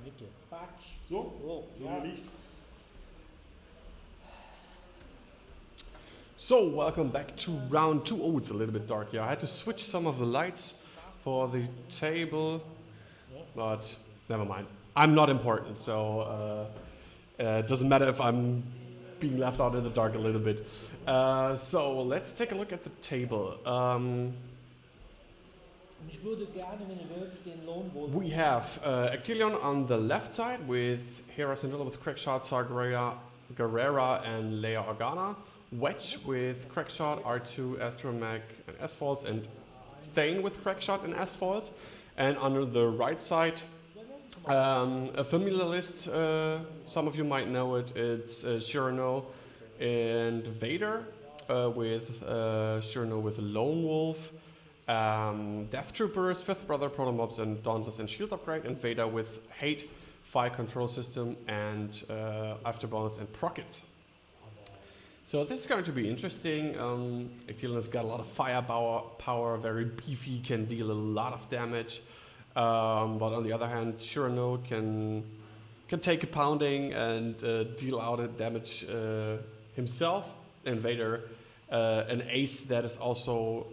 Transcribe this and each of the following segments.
bitte. Batsch. So? Oh, So ja. Licht. So, welcome back to round 2. Oh, it's a little bit dark. Yeah, I had to switch some of the lights for the table, but never mind. I'm not important, so it doesn't matter if I'm being left out in the dark a little bit. So, let's take a look at the table. Ich würde gerne, wenn du willst, den Lone Wolf. We have Echtelion on the left side with Hera Sindula with Crackshot, Guerrera, and Leia Organa. Wedge with Crackshot, R2, Astromech, and Asphalt, and Thane with Crackshot and Asphalt. And under the right side, a familiar list, some of you might know it, it's Cyrano and Vader, with Cyrano with Lone Wolf, Death Troopers, Fifth Brother, Protomobs, and Dauntless and Shield Upgrade, and Vader with Hate, Fire Control System, and Afterbonus and Prockets. So this is going to be interesting. Echtelion has got a lot of firepower, very beefy, can deal a lot of damage. But on the other hand, Cyrano can take a pounding and deal out a damage himself. And Vader, an ace that is also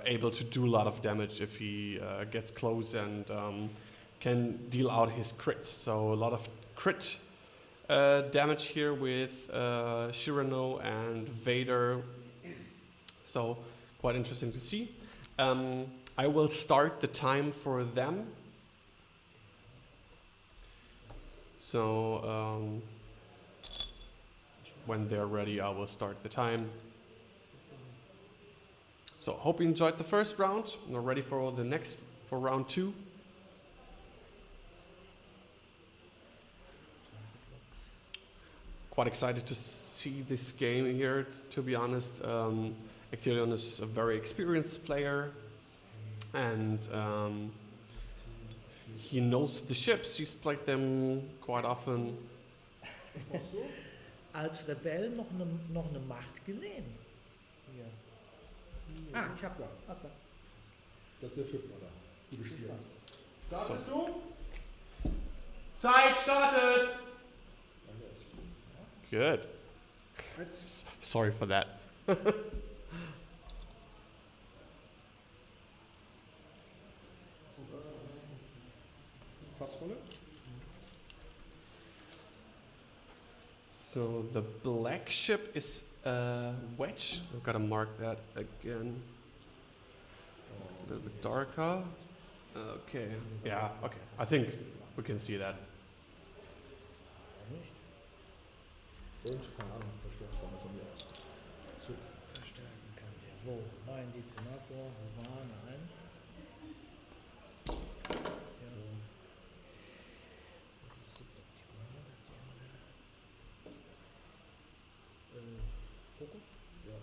able to do a lot of damage if he gets close and can deal out his crits. So a lot of crit damage here with Cyrano and Vader. So quite interesting to see. I will start the time for them. So when they're ready, I will start the time. So hope you enjoyed the first round. We're ready for round 2. Quite excited to see this game here, to be honest. Echtelion is a very experienced player, and he knows the ships. He's played them quite often. Als Rebell noch eine Macht gesehen. Ja. Ich hab da. Alles klar. Das ist der Fifth Brother. Du gespielt. Startest du? Zeit startet! Good. Sorry for that. Fassrolle? So the black ship is Wedge. I've got to mark that again. A little bit darker. Okay. Yeah, okay. I think we can see that. Und, keine Ahnung, verstärkt von mir aus. So. Verstärken kann der. So, mein Detonator, Warne 1. Ja. Das ist suboptimal. Fokus? Ja.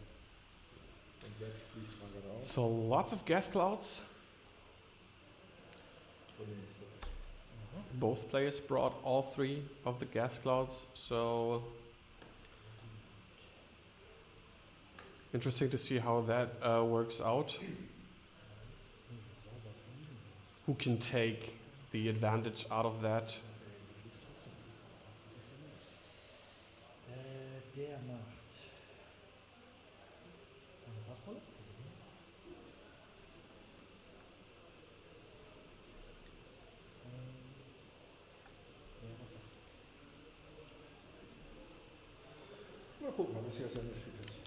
Und Wedge fliegt mal geradeaus. So lots of gas clouds. Both players brought all 3 of the gas clouds, so interesting to see how that works out. Who can take the advantage out of that? Der macht eine Fassrolle? Mal gucken, aber bisher ist ja nicht viel passiert.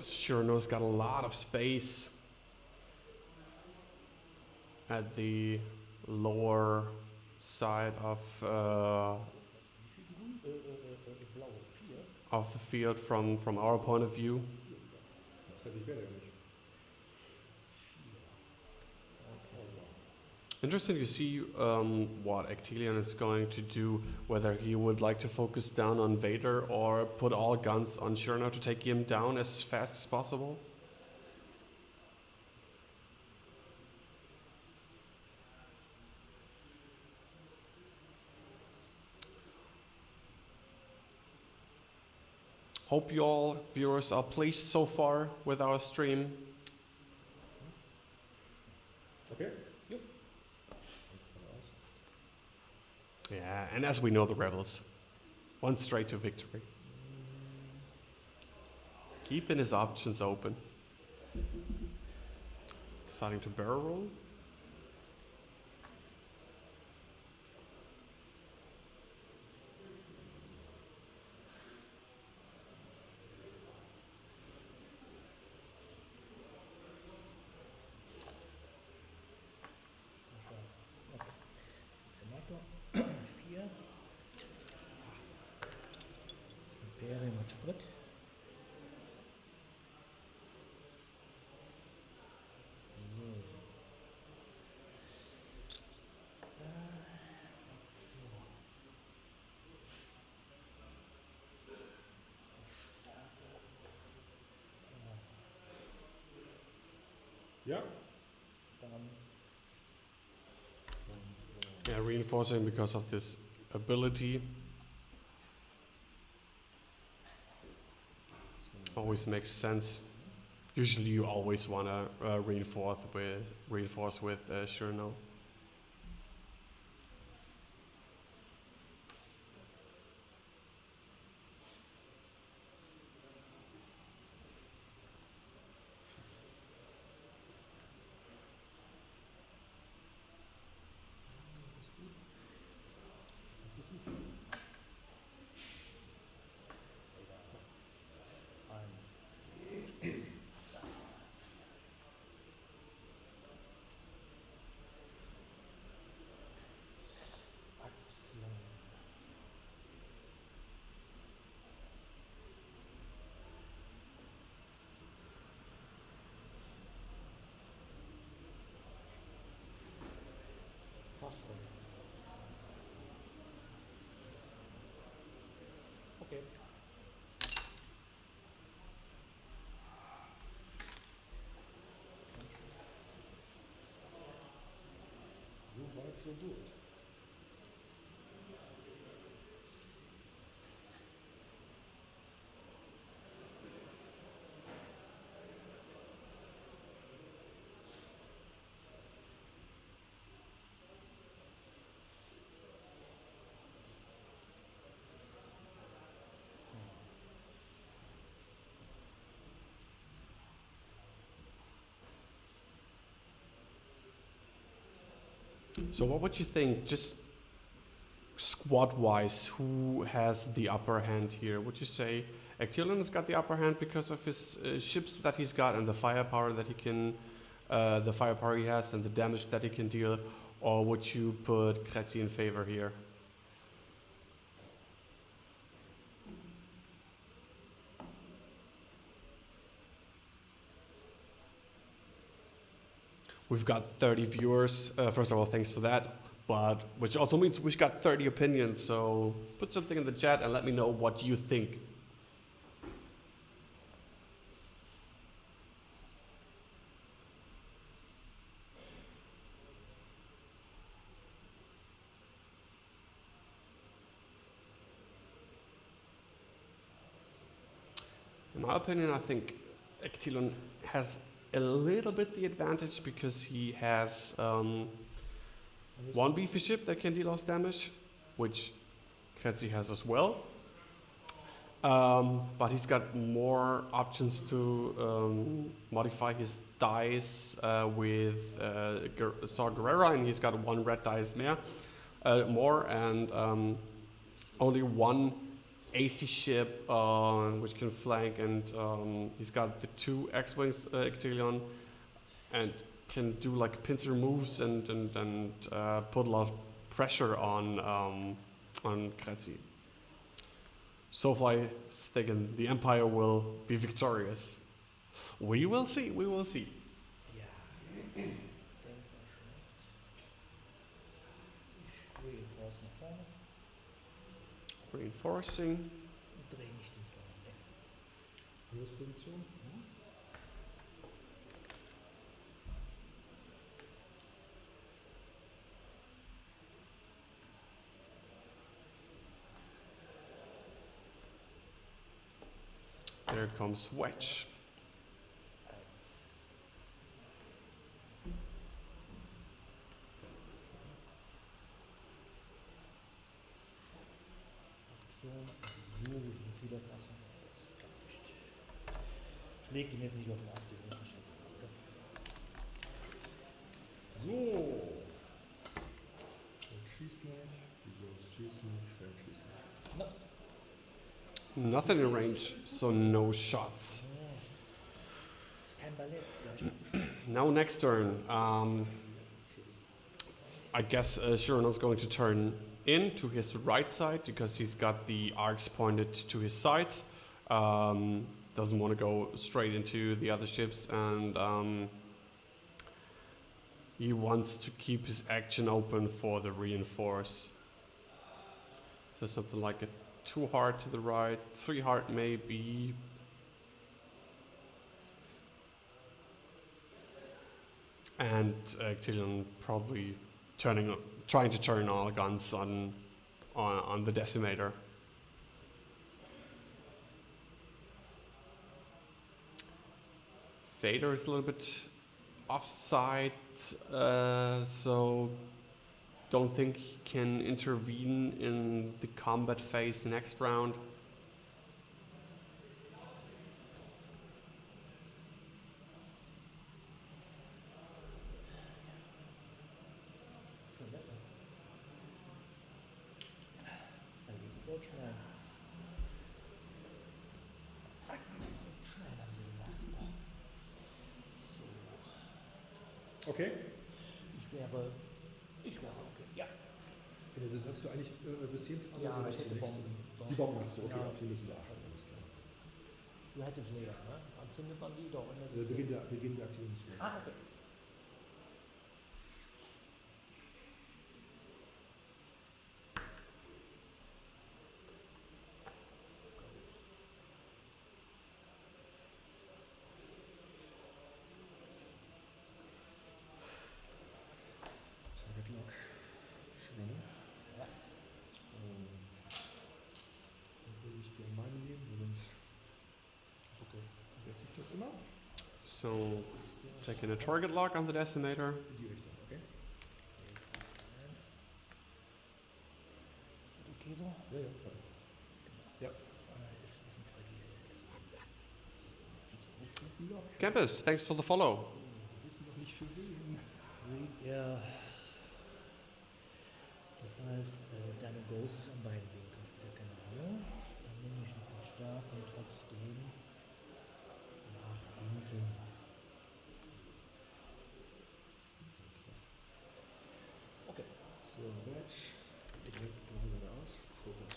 Cyrano's got a lot of space at the lower side of Blaue 4. the field from our point of view. Das hätte ich wäre ja nicht. Interesting to see what Echtelion is going to do, whether he would like to focus down on Vader or put all guns on Shurno to take him down as fast as possible. Hope you all viewers are pleased so far with our stream. Okay. Yep. Yeah, and as we know, the rebels want straight to victory. Keeping his options open. Deciding to barrel roll. Okay. Senator 4. Imperium mit Sprit. So. Ja. Dann Yeah, reinforcing because of this ability. Always makes sense. Usually you always want to reinforce with Shurno. Fassung. Okay. So weit, so gut. So what would you think, just squad-wise, who has the upper hand here? Would you say Echtelion has got the upper hand because of his ships that he's got and the firepower that he can, the firepower he has and the damage that he can deal, or would you put Kratzi in favor here? We've got 30 viewers. First of all, thanks for that. But which also means we've got 30 opinions. So put something in the chat and let me know what you think. In my opinion, I think Echtelion has a little bit the advantage because he has one beefy ship that can deal us damage, which Kratzi has as well. But he's got more options to modify his dice with Saw Gerrera, and he's got one red dice more, and only one AC ship which can flank, and he's got the two X-Wings Echtelion, and can do like pincer moves and put a lot of pressure on Kratzi. So far, I think the Empire will be victorious. We will see. We will see. Ja. Denkbar schlecht. Reinforce nach vorne Reinforcing. und drehe nicht den Gang weg. Angriffsposition. There comes Wedge. 1. Aktion, versuche ich mit Wiederfassung, das klappt nicht. Schlägt ihn jetzt nicht auf den Ast, die ist scheiße, oder? So. Feld schießt nicht. Die Bloß schießt nicht. Feld schießt nicht. Na, Nothing in range, so no shots. ist kein Ballett, gleich mitgeschossen. Now next turn. I guess Shirono's going to turn in to his right side because he's got the arcs pointed to his sides. Doesn't want to go straight into the other ships, and he wants to keep his action open for the reinforce. So something like a 2 hard to the right, 3 hard maybe. And Echtelion probably trying to turn all guns on the decimator. Vader is a little bit offside, so don't think he can intervene in the combat phase next round. Eigentlich Schneiden. Eigentlich Schneiden, haben sie gesagt. So. Okay. Ich wäre okay. Ja. Hast du eigentlich Systemphase? Ja, oder ich hast du hätte nichts? Bomben. Die Bomben hast du, okay, Ja. auf die müssen wir achten. Alles klar. Du hättest Leder, ne? Dann zündet man die doch. Und das ist Beginn der Aktivierungsphase. okay. Target Lock. Schwung. Ja. Dann würde ich gerne meine nehmen, sonst vergesse ich das immer. So taking a target lock on the decimator. In die Richtung, okay? Ist das okay so? Ja, ja, warte. Ja. Ist ein bisschen fragil. Jetzt geht's auf den Lock. Campus, thanks for the follow. Wir wissen noch nicht für wen. Ja. Das heißt, deine Ghost ist an beiden Wegen. Genau. Dann nehme ich eine Verstärkung trotzdem nach hinten. Okay. So, Badge. Direkt geradeaus. Fokus.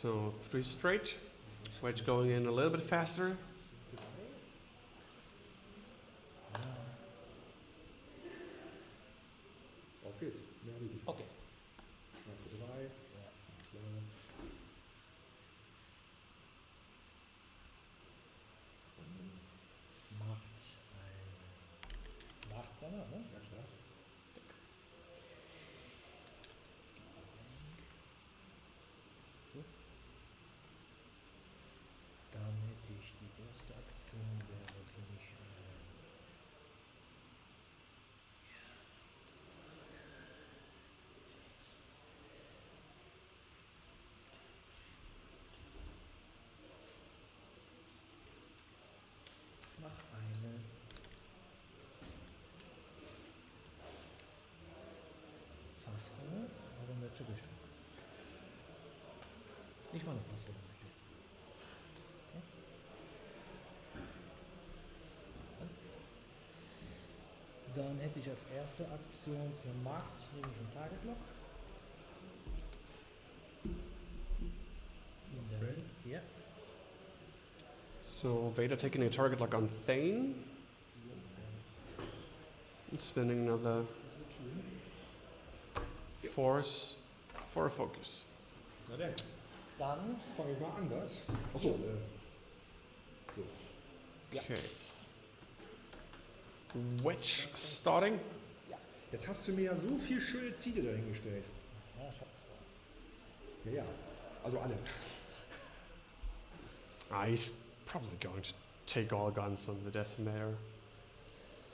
So 3 straight. Wedge going in a little bit faster. Auf geht's. Mehr liegen. Okay. Schlag für 3. Ja. Klar. Macht ein Nachbrenner, ne? Ja, klar. So. Dann hätte ich die erste Aktion wäre für mich ich mache eine Fassrolle, aber in welche Richtung? Ich mache eine Fassrolle. Dann hätte ich als erste Aktion für Macht, nehme ich einen Target Lock. Thane? Ja. So Vader taking a target lock on Thane. And spending another Das ist eine Tür. force for a focus. Na denn, Dann, fange ich mal an, was? Achso, so. Ja. Okay. Wedge starting. Jetzt hast du mir ja so viel schöne Ziele dahingestellt. ja, ich hab das mal. Ja, ja. Also alle. He's probably going to take all guns on the decimator.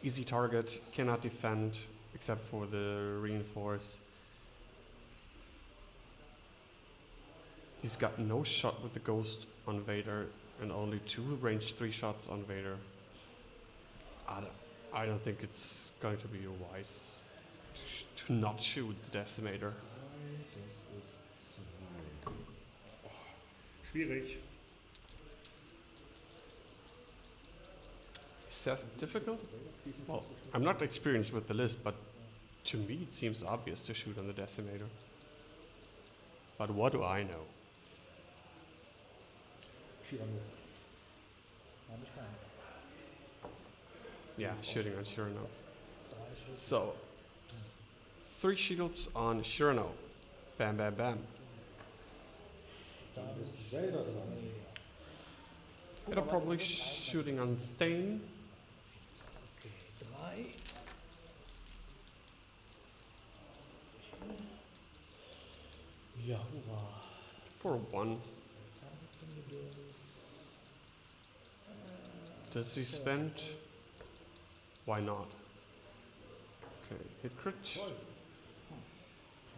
Easy target, cannot defend except for the reinforce. He's got no shot with the ghost on Vader and only 2 range 3 shots on Vader. I don't think it's going to be wise to not shoot the decimator. Das ist 2. Oh, schwierig. Says it's difficult? Well, I'm not experienced with the list, but to me it seems obvious to shoot on the decimator. But what do I know? Chirano. Hab ich keinen. Yeah, shooting on Shirano. 3 Schüsse. So, 3 shields on Shirano. Bam, bam, bam. Dann ist Vader dran. They're probably shooting on Thane. Okay, 3. Ja, hurra. For 1. Does he spend? Why not? Okay, hit crit. Toll.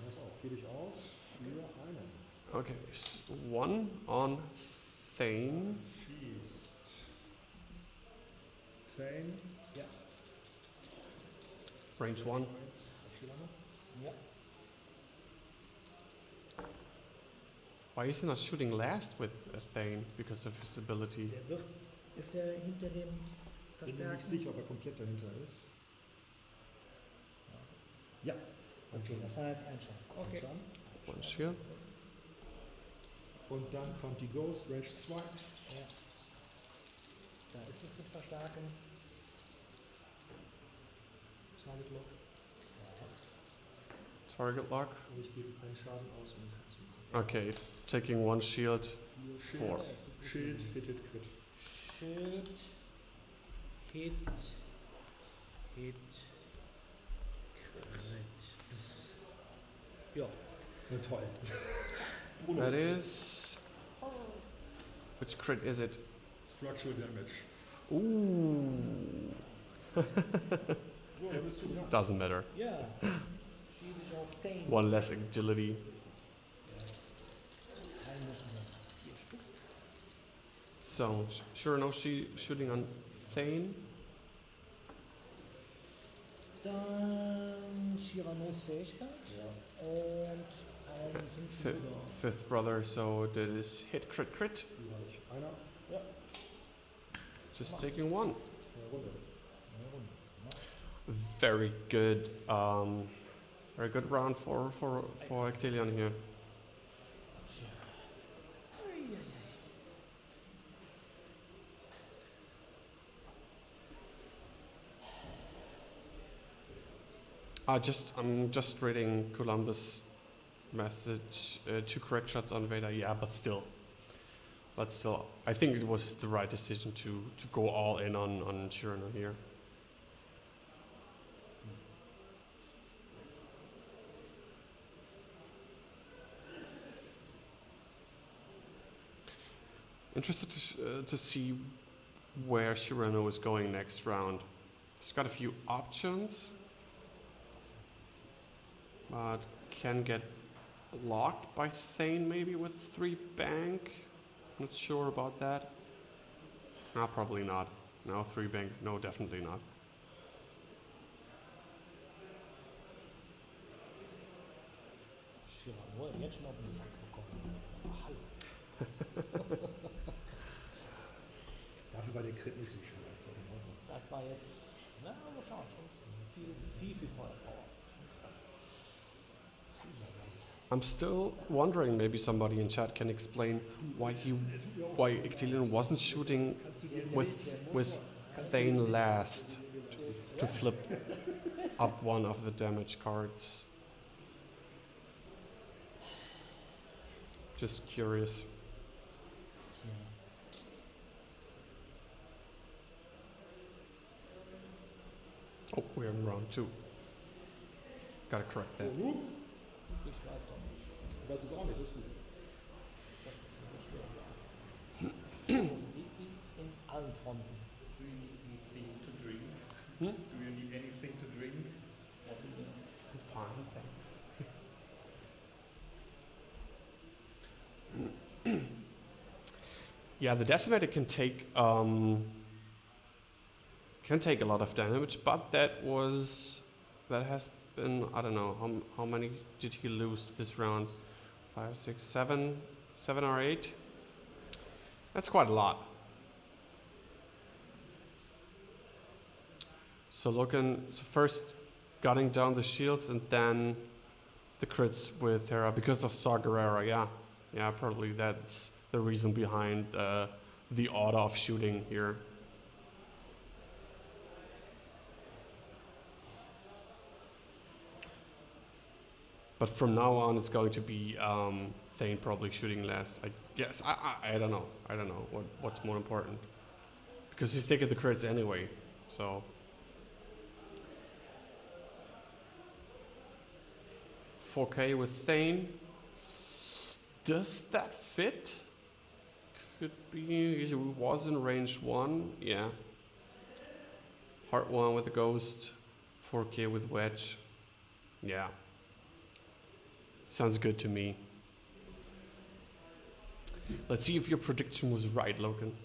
Pass auf, geh dich aus für einen. Okay, 1 on Thane. Schießt. Thane. Ja. Range 1. 1 auf Chirano. Ja. Why is he not shooting last with a Thane? Because of his ability. Der wird. Ist der hinter dem Bin mir nicht Verstärken? sicher, ob er komplett dahinter ist. Ja. Okay, das heißt ein Schaden. Okay. Schaden. 1 shield. Und dann kommt die Ghost, Range 2. Ja. Da ist nichts mit Verstärken. Target Lock. Target lock. Und ich gebe einen Schaden aus und Kratzi. Okay, taking 1 shield. Schild, 4. Schild, Hit, Crit. Schild. Hit. Hit. Crit. Ja. Na toll. That is. Which crit is it? Structural Damage. Ooh. So, da bist du dran. Doesn't matter. Ja. Schiebe ich auf Dane. 1 less agility. Ein müssen wir. 4 Stück. So, Shirano shooting on Thane. Dann Chiranos Fähigkeit. Ja, Und ein 5 Fifth brother, so that is hit crit crit. die habe ich. Einer. Ja. Just taking 1. Eine Runde. Eine Runde. Ja. Very good round for Echtelion here. Tja. Eieiei. I'm just reading Columbus' message. 2 correct shots on Vader. Yeah, but still, I think it was the right decision to go all in on Shirano here. Interested to see where Shirano is going next round. He's got a few options, but can get blocked by Thane maybe with 3 bank. Not sure about that. No, probably not. No, 3 bank. No, definitely not. Chirano hat jetzt schon auf den Sack bekommen. Aber hallo. Dafür war der Crit nicht so schön. Das ist in Ordnung. Das war jetzt. Na, mal schauen, schon viel Feuerpower. Schon krass. Eieiei. I'm still wondering, maybe somebody in chat can explain why Echtelion wasn't shooting with Thane last to flip up one of the damage cards. Just curious. Tja. Oh, we're in round 2. Gotta correct So, that. Ich weiß doch nicht. ich weiß es auch nicht, das ist gut. Das ist so schwer. Wie sie in allen Fronten. Do you need anything to drink? Hmm? Do you need anything to drink? What do you need? Fine, thanks. Yeah, the decimator can take a lot of damage, but that has been, I don't know how many did he lose this round? 5, 6, 7 or 8. That's quite a lot. So first gunning down the shields and then the crits with Terra because of Saw Gerrera. Yeah, probably that's the reason behind the order of shooting here. But from now on, it's going to be Thane probably shooting last. I guess. I don't know. I don't know what's more important because he's taking the crits anyway. So. 4K with Thane. Does that fit? Could be. He was in range 1. Yeah. Heart 1 with the Ghost. 4K with Wedge. Yeah. Sounds good to me. Let's see if your prediction was right, Logan.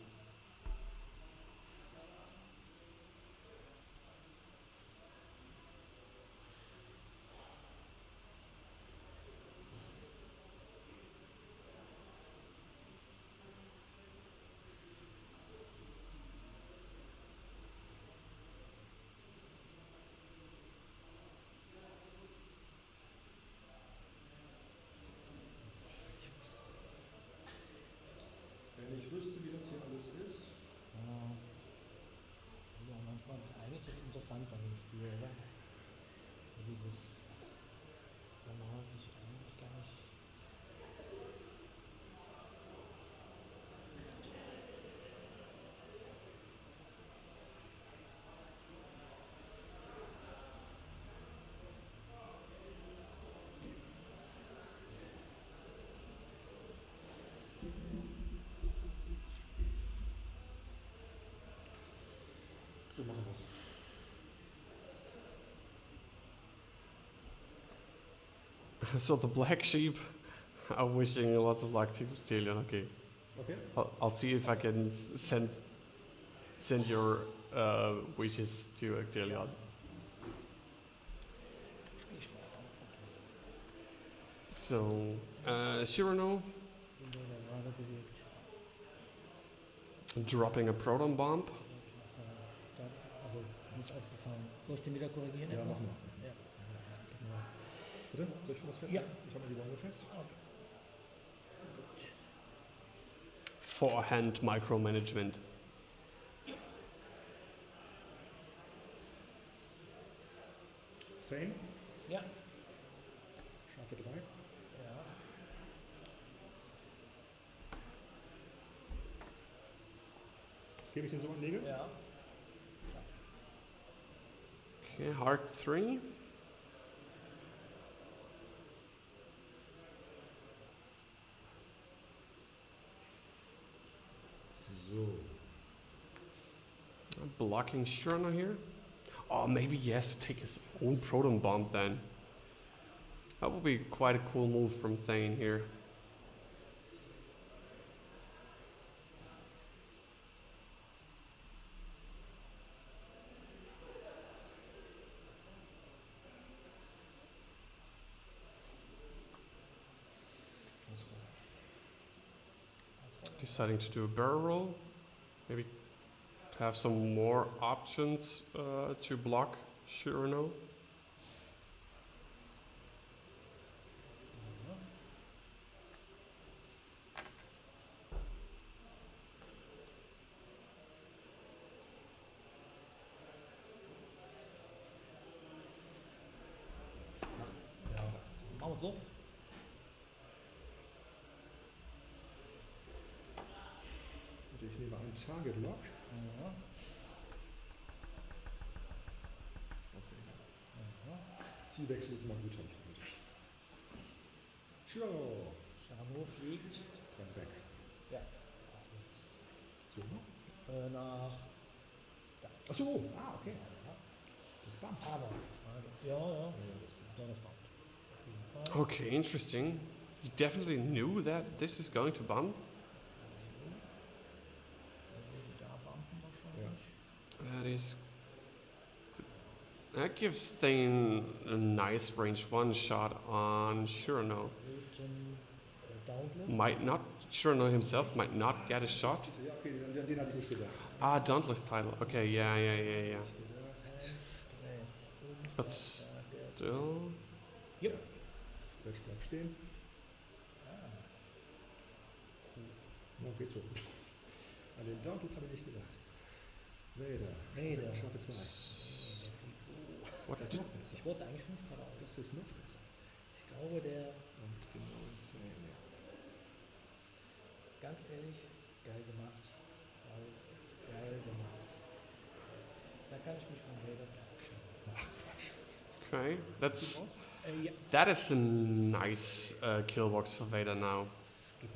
Wenn ich wüsste, wie das hier alles ist. Ja, manchmal eigentlich interessant an dem Spiel, oder? Dieses, da mache ich eigentlich gar nicht. So machen wir es. So the black sheep are wishing lots of luck to Echtelion. Okay. Okay. I'll see if I can send your wishes to Echtelion. Ich mache dann. So, Shirano Bin der gerade bewegt. dropping a proton bomb. Ich mache da, also nicht aufgefallen. Soll ich den wieder korrigieren? Ja, etwa? machen wir. Ja. Bitte? Soll ich schon was festhalten? Ich habe mal die Bombe fest. Okay. Gut. Forehand micromanagement. Thane, Ja. Schafe 3. Ja. Gebe ich den so anlege? Ja. Okay, heart 3. So. Blocking Shirano here. Oh, maybe he has to take his own proton bomb then. That would be quite a cool move from Thane here. Deciding to do a barrel roll. Maybe to have some more options to block Shirano. Ja. Machen wir so. Target Lock. Ja. Okay. Ja. Zielwechsel ist mal gut, habe ich gehört. Schau. Chano fliegt. Dran weg. Ja. So, ne? Nach. Achso, okay. Ja. Das bumpt. Aber Frage. Ja. Ja, das bumpt. Ja, das macht. Auf jeden Fall. Okay, interesting. You definitely knew that this is going to bump. Da bumpen wahrscheinlich. That is. That gives Thane a nice range 1 shot on Shurano. Written, Dauntless. Might not. Shurano himself might not get a shot. Ja, okay, den hatte ich nicht gedacht. Ah, Dauntless title. Okay, yeah. Gedacht. Stress. But still. Yep. Wedge bleibt stehen. Oh, geht so. An den Dauntless habe ich nicht gedacht. Vader. Schaffe 2. What Das ist noch besser. Ich wollte eigentlich 5 geradeaus. Das ist noch besser. Ich glaube, der, Und genau Failure. ganz ehrlich, geil gemacht. Geil gemacht. Da kann ich mich von Vader verabschieden. Ach Quatsch. Okay, that's Raus? Ja. that is a nice killbox for Vader now.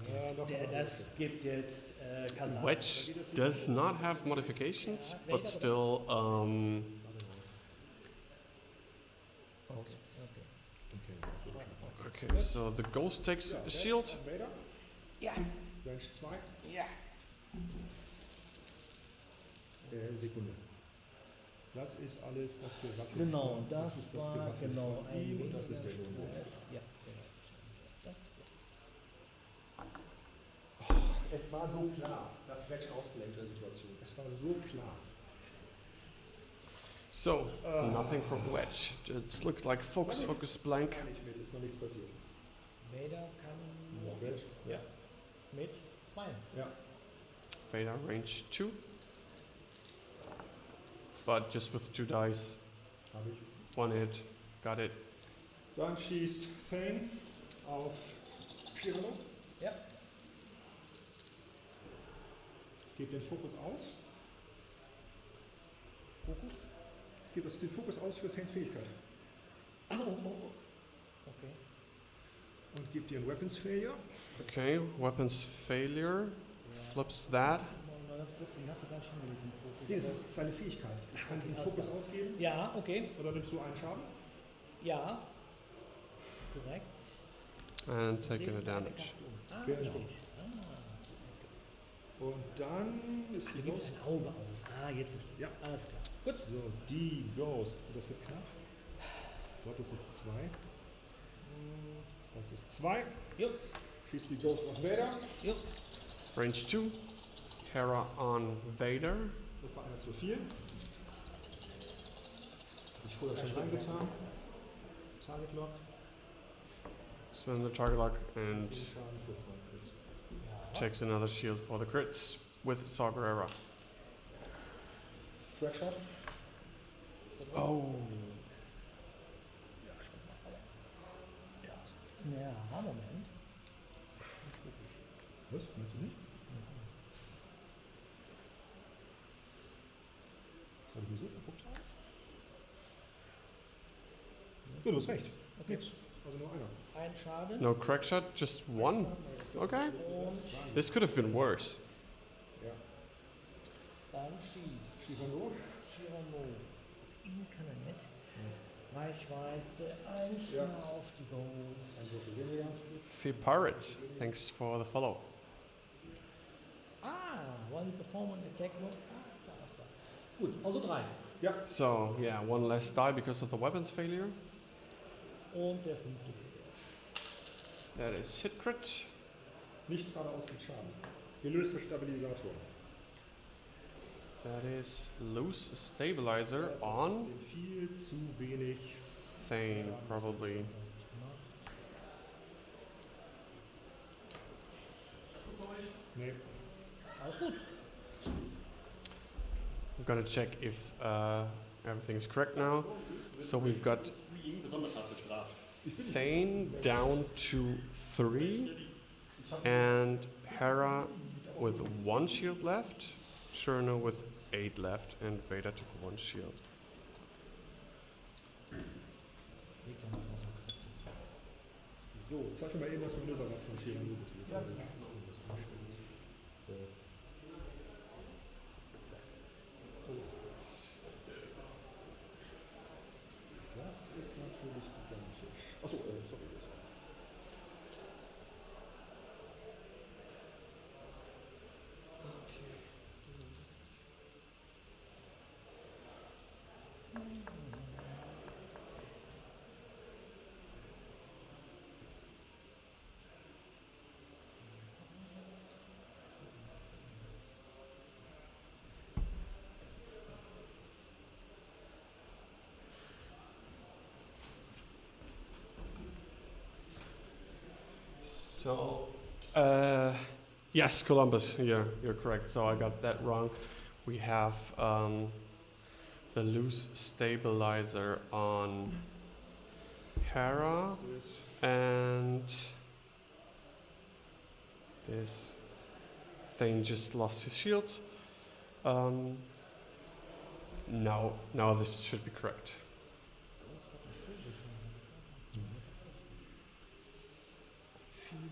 Ja, doch, Das gibt jetzt Kazan. Wedge does not have modifications, but still, Raus. Okay. Okay. okay, so the ghost takes a shield. Vader. Ja. Range 2. Ja. Sekunde. Das ist alles das Geraffel. Genau, von, das ist das war Geraffel genau von ihm und das ist der Streif. Logo. Ja, Es war so klar, dass Wedge ausblendet der Situation. Es war so klar. So, nothing from Wedge. It looks like focus blank. Gar nicht mit, ist noch nichts passiert. Vader kann Ja, Wedge. Ja. Mit 2. Ja. Vader range 2. But just with 2 dice. Habe ich. 1 hit. Got it. Dann schießt Thane auf Shirano. Ja. Gebt den Fokus aus. Fokus? Gebt den Fokus aus für Thanes Fähigkeit. Ach, oh. Okay. Und gebt dir ein Weapons Failure. Okay, weapons failure. Ja. Flips that. Mal ganz kurz, die hast du gar nicht hingelegt, den Fokus. Nee, das ist seine Fähigkeit. Kann den alles Fokus klar. ausgeben. Ja, okay. Oder nimmst du einen Schaden? Ja. Korrekt. And taking Lesen the wir eine damage. Karte um. Ah, Genau. verstehe ich. Und dann ist Da die gibt es Ghost. ein Auge aus. Ah, jetzt verstehe ich. Ja. Alles klar. Gut. So, die Ghost. Das wird knapp. Ich glaube, das ist 2. Das ist 2. Jo. Schießt die Ghost auf Vader. Jo. Range 2. Hera on Vader. Das war einer zu viel. Ich vorher schon reingetan. Target Lock. Spin the target lock and 10 Schaden für 2 Crits. Ja. takes another shield for the crits with Saw Gerrera. Crackshot. Oh. Ja, ich guck mal. Ja, Moment. Nicht wirklich. Was? Meinst du nicht? Das habe ich mir so verguckt. Ja, du hast recht. Okay. Nix. Also nur einer. Ein Schaden. No crack shot, just one. Okay. Und This could have been worse. Ja. dann schießt Shirano. Shirano. Auf ihn kann er nicht. Reichweite 1 Ja. auf die Ghost. Ein Würfel weniger. Few pirates. Thanks for the follow. While you perform an attack roll. Da ist er. Gut, also 3. Ja. So, yeah, one less die because of the weapons failure. Und der 5. That is hit crit. Nicht geradeaus mit Schaden. Gelöste Stabilisator. That is loose stabilizer on Trotzdem viel zu wenig. Thane, probably. Nee. Alles gut. I'm gonna check if everything's correct now. So we've got Thane down to 3 and Hera with 1 shield left. Journal with 8 left and Vader took 1 shield. Leg doch mal so einen Kratzi. So, zeig mir mal eben das Manöver von Schilden. Ja. Das ist natürlich gigantisch. Achso, sorry. Das. Okay. So, yes, Columbus, you're correct. So I got that wrong. We have the loose stabilizer on Hera, and this thing just lost his shields. No, this should be correct.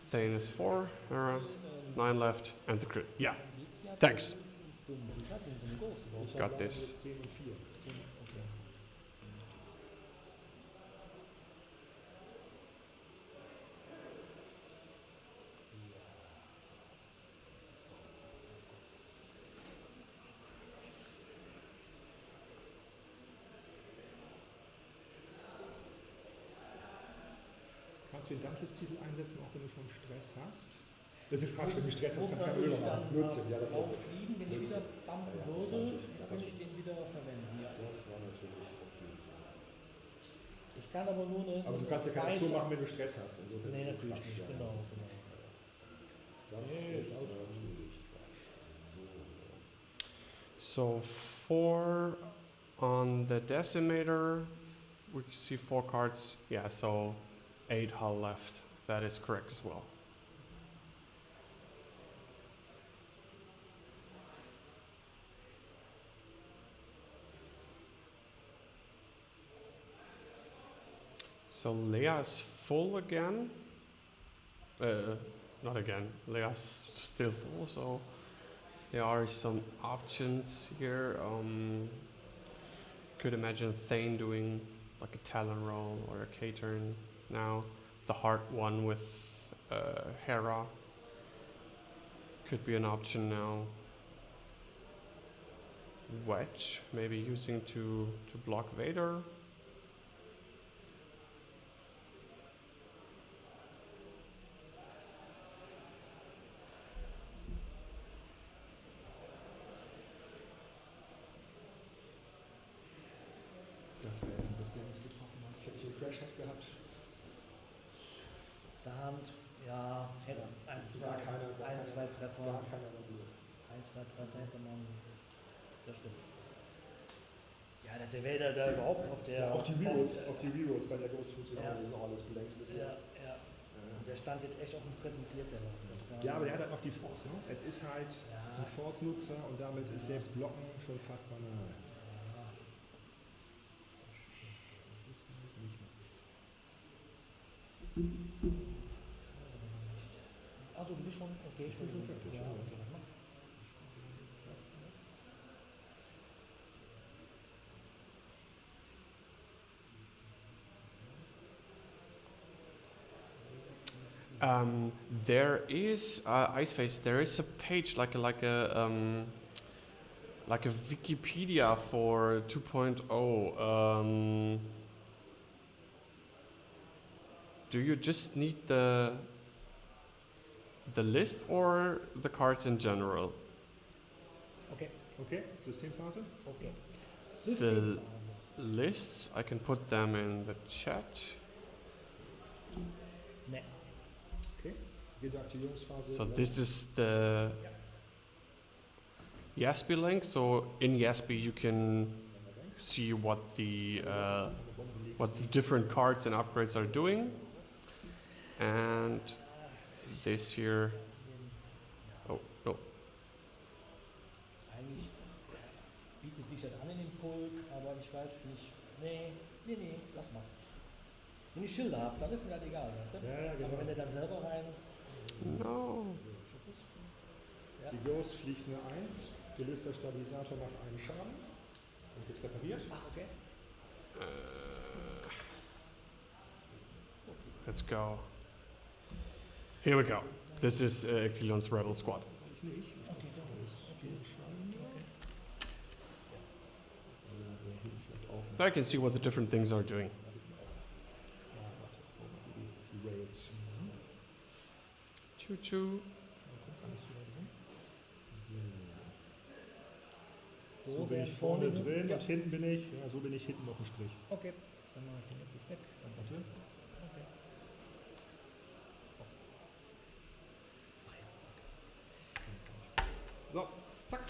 Thane is 4, Hera, 9 left, and the crit. Yeah, thanks. Got this. 10 und 4. Okay. Kannst du den Dankestitel einsetzen, auch wenn du schon Stress hast? Das ist Quatsch, wenn du Stress hast, kannst du keine Öle machen. Blödsinn, ja, das war fliegen, wenn ich wieder bumpen Ja, würde, natürlich. dann könnte ich den wieder verwenden. Ja. Das war natürlich auch Blödsinn. Ich kann aber nur eine. Aber du kannst ja keine weiße- Aktion machen, wenn du Stress hast. Insofern Nee, ist das natürlich Quatsch. nicht. Ja, Genau, das ist genau. Das Nee, ist das- natürlich Quatsch. So So. 4 on the decimator. We see 4 cards. Yeah, so 8 hull left. That is correct as well. So Leia is full again. Not again. Leia's still full, so there are some options here. Could imagine Thane doing like a Talon roll or a K-turn now. The hard one with Hera could be an option now. Wedge, maybe using to block Vader. Das wäre jetzt, dass der uns getroffen hat. Ich hätte hier einen Crash-Hat gehabt. Aus der Hand, ja, hätte Gar keiner zwei Treffer. Gar keiner Ruhe. 1, 2 Treffer hätte man. Das stimmt. Ja, der Vader da überhaupt auf der. Ja, auch die Rerolls bei der Ghost-Funktion Ja. ist noch alles blanks bisher. Ja. Und der stand jetzt echt auf dem Präsentierteller. Ja, aber der hat halt noch die Force, ne? Es ist halt Ja. ein Force-Nutzer und damit ist selbst Blocken schon fast banal. Ja. Das ist halt nicht mehr Also du bist schon, okay, Ich bin schon fertig, Ja, ja. okay, dann mach. There is Iceface. There is a page like a Wikipedia for 2.0. Do you just need the list or the cards in general? Okay, Okay, Systemphase? okay. The Systemphase. lists, I can put them in the chat. Ne. Okay. Redaktivierungsphase. So this is the Yaspi link. So in Yaspi you can see what the different cards and upgrades are doing. And this here, oh no, eigentlich bietet sich das an in den Pulk, aber ich weiß nicht. Nee, lass mal. Wenn ich Schilder habe, dann ist mir das egal, weißt du? Ja, genau. Aber wenn der da selber rein. No. Ja. Die Ghost fliegt eine 1, gelöster Stabilisator macht einen Schaden und wird repariert. Ach, okay. Let's go. Here we go. This is Echtelion's Rebel Squad. Ich nicht. Okay, Da ist viel Schaden. Hinten vielleicht auch noch. Now I can see what the different things are doing. Die Rails. Choo choo. So bin ich vorne drin und hinten bin ich, ja, so bin ich hinten auf dem Strich. Okay, dann mache ich den wirklich weg. Warte. Okay. So, zack.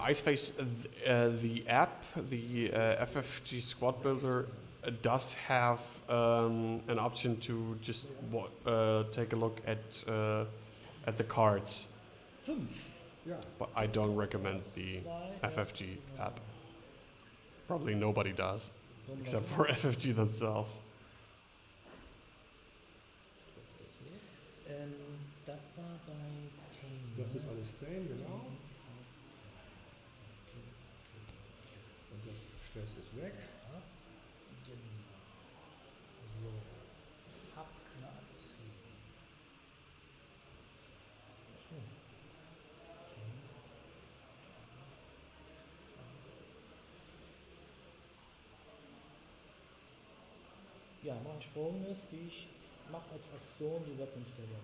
Iceface, the app, the FFG Squad Builder does have an option to just take a look at the cards, 5. Ja, but I don't recommend the FFG app. Probably nobody does, except for FFG themselves. Das war bei Tame. das ist alles Stain, genau. Und das Stress ist weg. Ja, genau. So. Hab Kratzi. So. Ja, mache ich folgendes. Ich mache als Aktion die Weapons Failure.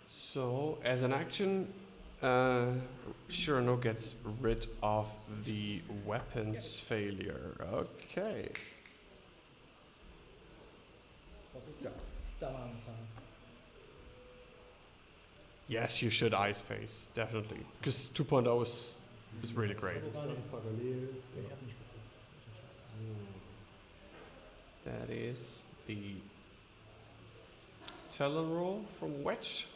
So, as an action, Shirano gets rid of the weapons failure. Okay. Was ist Ja. da? Waren ein paar. Yes, you should Iceface, definitely. Because 2.0 is really great. Dann parallel. Ich hab nicht geguckt. So. That is the Talon roll from Wedge.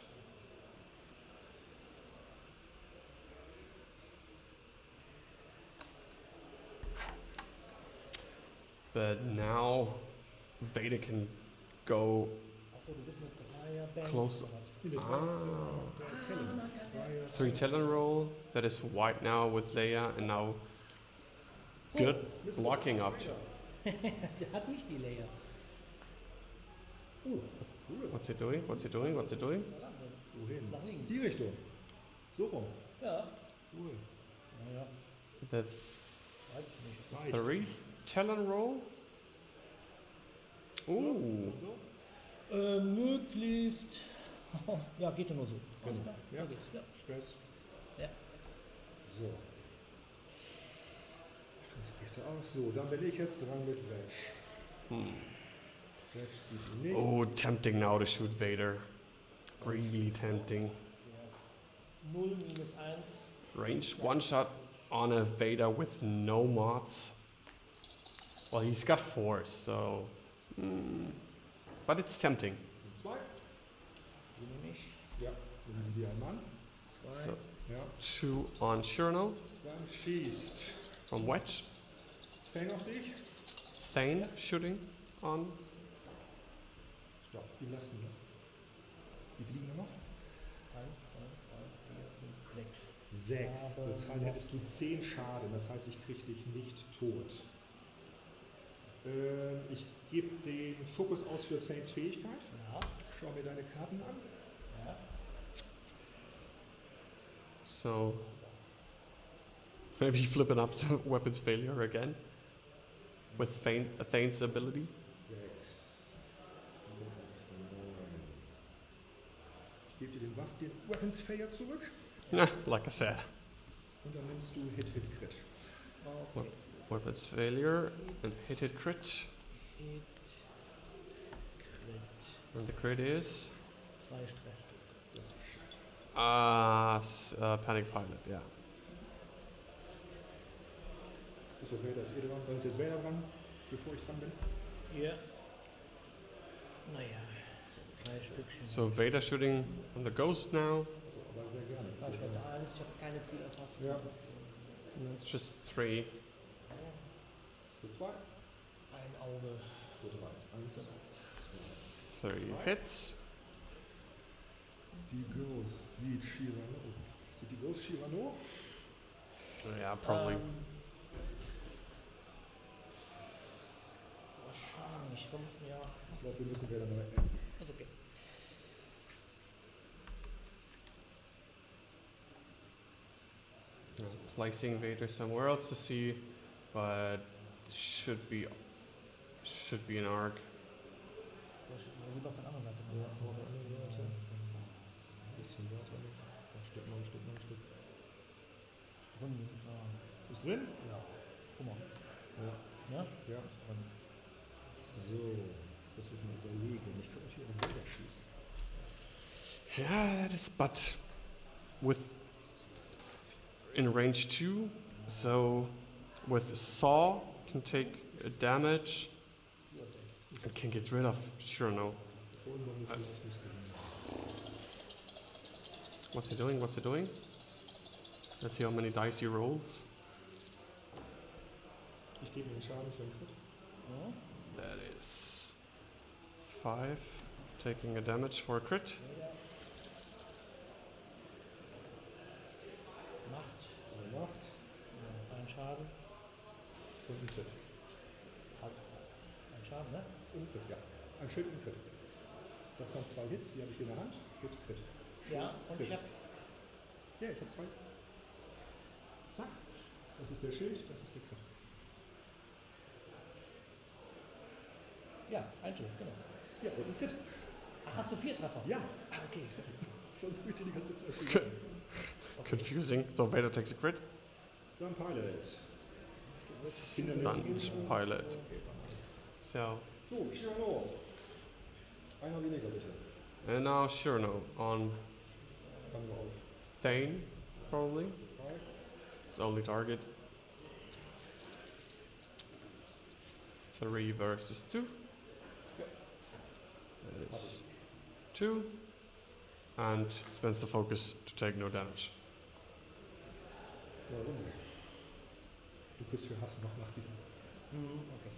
But now Vader can go Achso, du bist mit Dreier-Bang. Close. Wieder drei. Ah. Talon. Freier. 3 Talon roll. That is white now with Leia, and now good Mr. blocking Darth option. Vader. Der hat nicht die Layer. Cool. What's he doing? What's he doing? What's he doing? Da lang denn? Wohin? Nach links. Die Richtung. So rum. Ja. Cool. Naja, The weiß ich nicht. Reicht. 3 Talon roll. Ooh. So. Möglichst. Ja, geht ja nur so. Alles Genau. klar. Ja. Okay. Ja. Stress. Ja. So. Stress bricht er aus. So, dann bin ich jetzt dran mit Wedge. Hmm. Wedge sieht ihn nicht. Oh, tempting now to shoot Vader. Really tempting. 0 minus 1. Range one shot on a Vader with no mods. Well, he's got 4, so. But it's tempting. Sind zwei. Die nehme ich. Ja. Nehmen Sie die einen Mann. 2. So Ja. 2 on Shirano Dann schießt. from Wedge. Fang auf dich. Thane shooting on. Stopp. Wie lassen wir noch? Wie viel liegen da noch? 1, 2, 3, 4, 5, 6. 6. Das heißt, hättest du 10 Schaden. Das heißt, ich krieg dich nicht tot. Ich gebe den Fokus aus für Thanes Fähigkeit. Ja. Schau mir deine Karten an. Ja. So. Maybe flipping up the weapons failure again. With Thane's ability. 6. 7, 8, 9. Ich gebe dir den Weapons Failure zurück. Nah, like I said. Und dann nimmst du Hit, Hit, Crit. Okay. Weapons failure and hit crit. Hit. Crit. And the crit is. 2 Stress durch. Das ist schön. Panic Pilot, yeah. Achso, Vader ist dran. Dann ist jetzt Vader dran, bevor ich dran bin. Hier. Naja, so 3 Stückchen. So Vader shooting on the ghost now. Achso, aber sehr gerne. Ja, ich werde 1, ich habe keine Zielerfassung. Ja. No, it's just 3. Für 2. Ein Auge. Für 3. 1, 3 hits. Die Ghost sieht Shirano. Sieht die Ghost Shirano? Yeah, probably. Wahrscheinlich. Ja. Ich glaube, wir müssen wieder neu. Ist okay. Yeah, placing Vader somewhere else to see, but should be an arc. Lieber von der anderen Seite Ja, machen. vor der anderen Seite. Ein bisschen weiter. Ein Stück, noch ein Stück, noch ein Stück. Ist drin, würde ich sagen. Ist drin? Ja. Guck mal. Ja. Ja? Ja. Ist drin. So, jetzt lass mich mal überlegen. Ich kann euch hier auch wieder schießen. Yeah, that is, but with in range 2, so with Saw can take damage and can get rid of Shirano. Holen wir vielleicht nicht drin. What's he doing? What's he doing? Let's see how many dice he rolls. Ich gebe ihm den Schaden für einen Crit. Ja. That is 5, taking a damage for a crit. Macht. Eine Nacht Ein Schaden. und ein Crit. Ein Schaden, ne? Und ein Crit, ja. Ein Schild und ein Crit. Das waren 2 Hits, die habe ich hier in der Hand. Hit, Crit. Schild, Ja, und Crit. ich hab. Ja, ich habe 2. Zack. Das ist der Schild, das ist der Crit. Ja, ein Schild, genau. Ja, und ein Crit. Ach, hast du 4 Treffer? Ja. Ah, okay. Versuche ich dir die ganze Zeit zu sagen. Confusing. So Vader takes a crit. Stun Pilot. Stun Pilot. So, So, Shirano. Einer weniger bitte. and now Shirano on Fangen wir auf. Thane, probably. 3. It's only target. 3 versus 2. That is 2. And spends the focus to take no damage. Warum? Du kriegst für Hass noch Nacht wieder. Okay.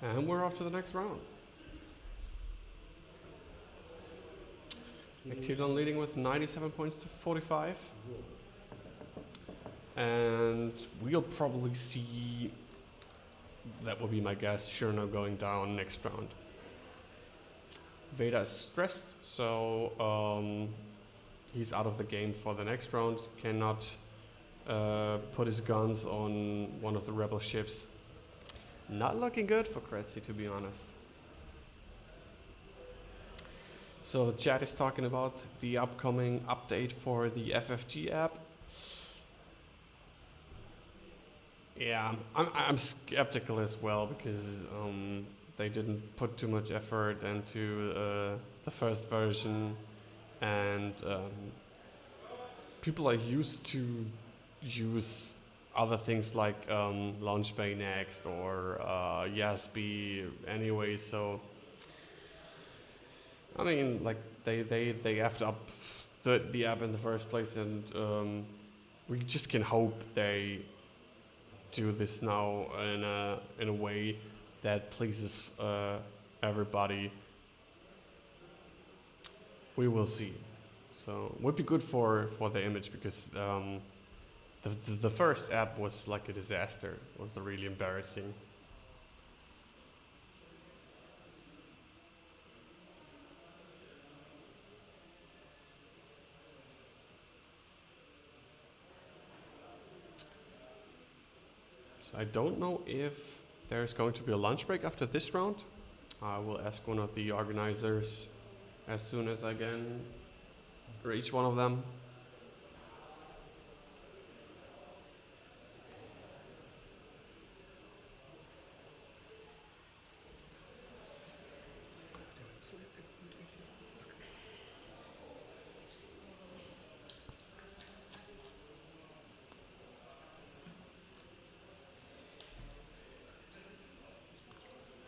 And we're off to the next round. Echtelion leading with 97 points to 45. So. And we'll probably see, that will be my guess, Shirno going down next round. Veda is stressed, so he's out of the game for the next round. Cannot put his guns on one of the rebel ships. Not looking good for Kratzi, to be honest. So the chat is talking about the upcoming update for the FFG app. Yeah, I'm skeptical as well because they didn't put too much effort into the first version, and people are used to use other things like Launch Bay Next or YASB anyway. So I mean, like they effed up the app in the first place, and we just can hope they do this now in a way that pleases everybody. We will see. So would be good for the image because the first app was like a disaster. It was really embarrassing. I don't know if there's going to be a lunch break after this round. I will ask one of the organizers as soon as I can reach one of them.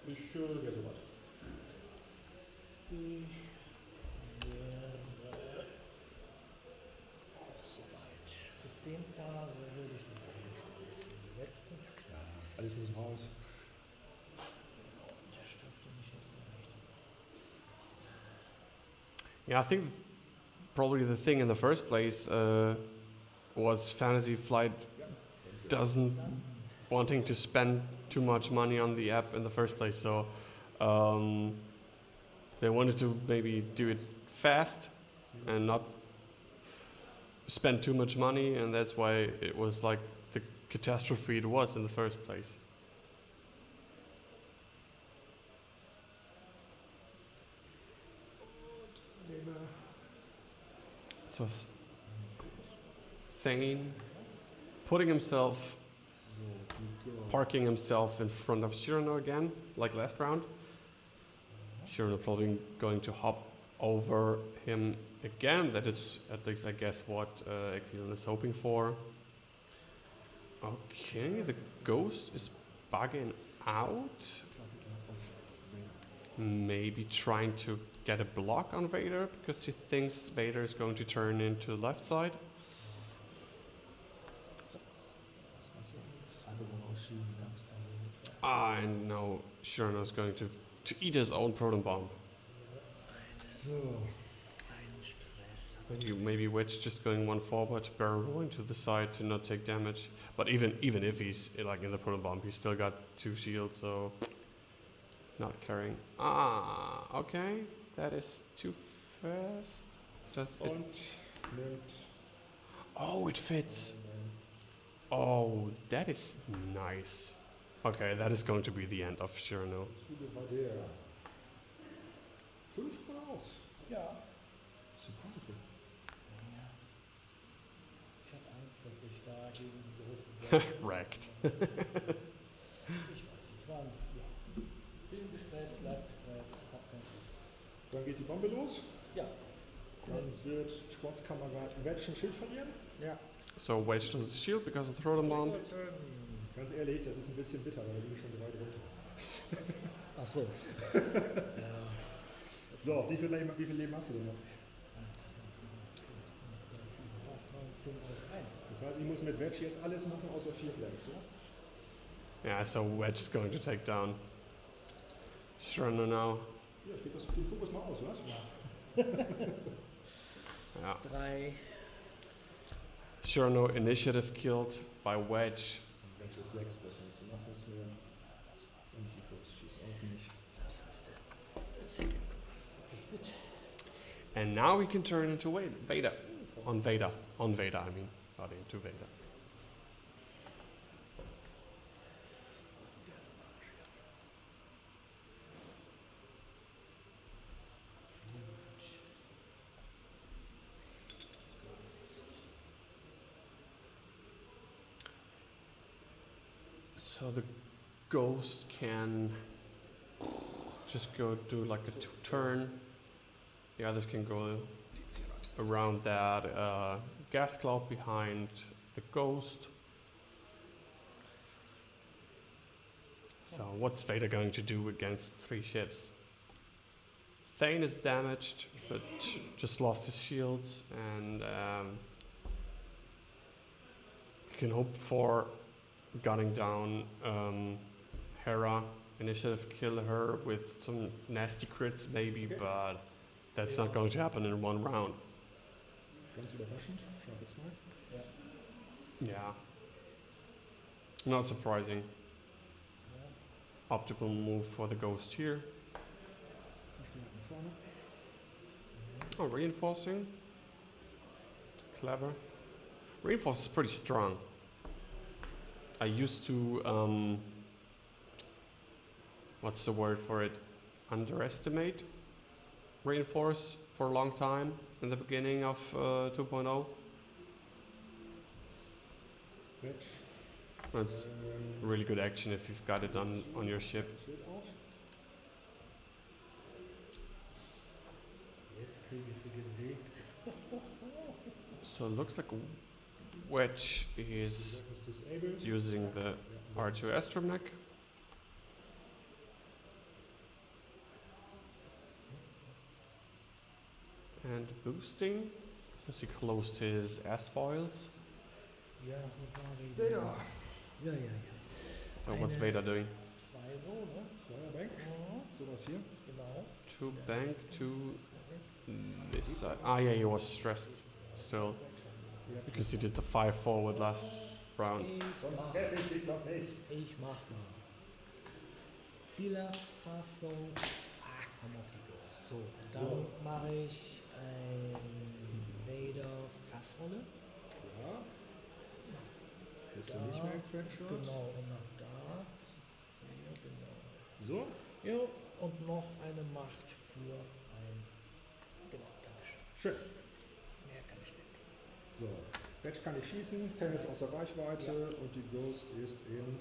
Ich wäre soweit. Ich werde Alles muss raus. Der stoppt mich jetzt nicht. Yeah, I think probably the thing in the first place was Fantasy Flight doesn't wanting to spend too much money on the app in the first place, so they wanted to maybe do it fast and not spend too much money, and that's why it was like the catastrophe it was in the first place. So Thane putting himself, parking himself in front of Shirano again, like last round. Shirano probably going to hop over him again. That is at least, I guess, what Echtelion is hoping for. Okay, the ghost is bugging out. Maybe trying to get a block on Vader because he thinks Vader is going to turn into the left side. And now Shirano is going to eat his own proton bomb. So. Ein Stress. Maybe Wedge just going one forward, barrel rolling to the side to not take damage. But even if he's like in the proton bomb, he's still got 2 shields, so not carrying. Okay, that is too fast. Just it. Oh, it fits. Oh, that is nice. Okay, that is going to be the end of Shirano. War der 5-mal aus. Ja. Surprising. Ja. Ich habe Angst, dass ich da gegen die großen Wrecked. Ich weiß nicht, ja. Bin gestresst, bleib gestresst, hab keinen Schuss. Dann geht die Bombe los. Ja. Dann wird Sportskamerad Wedge ein Schild verlieren. Ja. So Wedge does the shield because of the proton bomb. Ganz ehrlich, das ist ein bisschen bitter, weil wir liegen schon 3 drunter. Ach so. Ja. So, wie viel Leben hast du denn noch? 5 auf 1. Das heißt, ich muss mit Wedge jetzt alles machen, außer 4 Flanks, ja? Yeah, so Wedge is going to take down Shirano now. Ja, steht das den Fokus mal aus, was? Yeah. 3. Shirano initiative killed by Wedge. Wedge ist 6, das heißt, du machst nichts mehr. Und die Ghost schießt auch nicht. Das hast du sehr gut gemacht. Okay, gut. And now we can turn into Vader. On Vader, I mean. Not into Vader. So the ghost can just go do like a 2-turn. The others can go around that gas cloud behind the ghost. So what's Vader going to do against 3 ships? Thane is damaged, but just lost his shields, and he can hope for gunning down Hera, initiative kill her with some nasty crits maybe, but that's not going to happen in 1 round. Ganz überraschend, schau jetzt mal. Yeah. Not surprising. Optical move for the ghost here. Verstärken vorne. Oh, reinforcing. Clever. Reinforce is pretty strong. I used to, what's the word for it? Underestimate reinforce for a long time in the beginning of 2.0. Wedge. That's really good action if you've got it on your ship. Schild auf. Jetzt kriege ich sie gesägt. So it looks like Wedge is Is disabled. using the R2 astromech. And boosting, as he closed his S-foils. Ja, wo war die? Vader. Ja. So what's Eine- Vader doing? 2 so, ne? Zweierbank, Mhm, sowas hier. genau. 2 bank to this side. Ah, yeah, he was stressed still Ja, because he did the 5 forward last round. sonst treffe ich dich noch nicht. Ich mach mal. Zielerfassung. Ach, komm auf die Ghost. So, dann So. mache ich ein Vader Fassrolle. Ja. Bist du Da. nicht mehr im Crackshot? Genau, und nach da. Ja, genau. So. Jo, und noch eine Macht für ein. Genau, Dankeschön. Schön. Mehr kann ich nicht. So. Quetsch kann ich schießen, Fan ist außer Reichweite und die Ghost ist in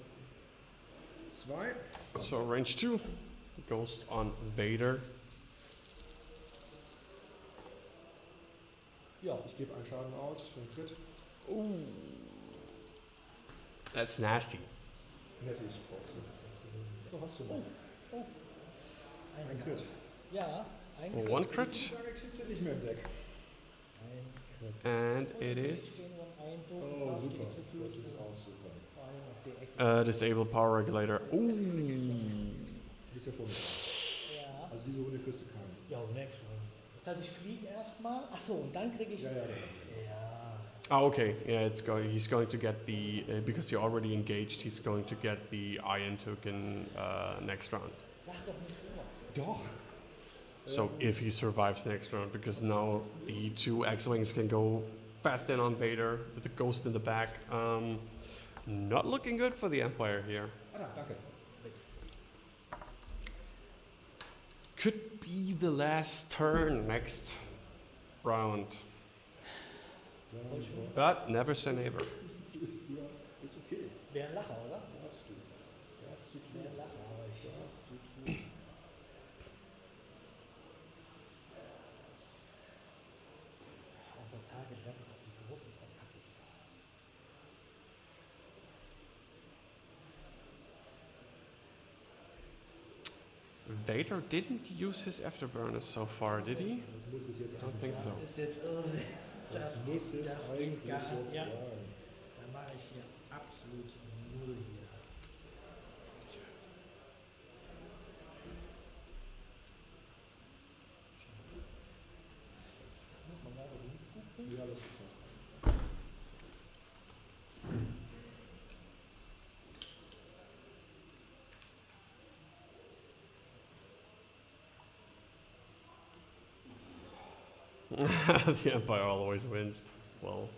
2. So range 2. Ghost on Vader. Ja, ich gebe einen Schaden aus für einen Crit. Ooh. That's nasty. Nette ich brauchst du. So hast du noch. Ein Crit. Ja, ein Crit. One crit. Die Projectiles sind nicht mehr im Deck. Ein Crit. And it is Oh, super. Das ist auch super. disable power regulator. Ooh. Bist ja vor mir. Ja. Also diese Runde kriegst du keinen. Ja, next one. Das heißt, ich fliege erstmal. Achso, und dann kriege ich. Ja. Ja. Oh, okay. Yeah, he's going to get the because you're already engaged. He's going to get the iron token next round. Sag doch nicht so. Doch. So if he survives next round, because now the 2 X-wings can go fast in on Vader with the ghost in the back. Not looking good for the Empire here. Ah, danke. Could be the last turn next round, but never say never. Ist okay. Wäre ein Lacher, oder? Darfst du. Darfst du Wäre tun. ein Lacher, aber ich. Darfst du tun. Auch der Target Level auf die große ist auch kacke. Vader didn't use his afterburners so far, did he? Das muss es jetzt I don't think eigentlich so. Das ist jetzt. Das muss es das eigentlich geht gar nicht. jetzt Ja. sein. Da mache ich hier absolut null hier. Muss man gerade rumgucken. Ja, das ist so. The Empire always wins. Well,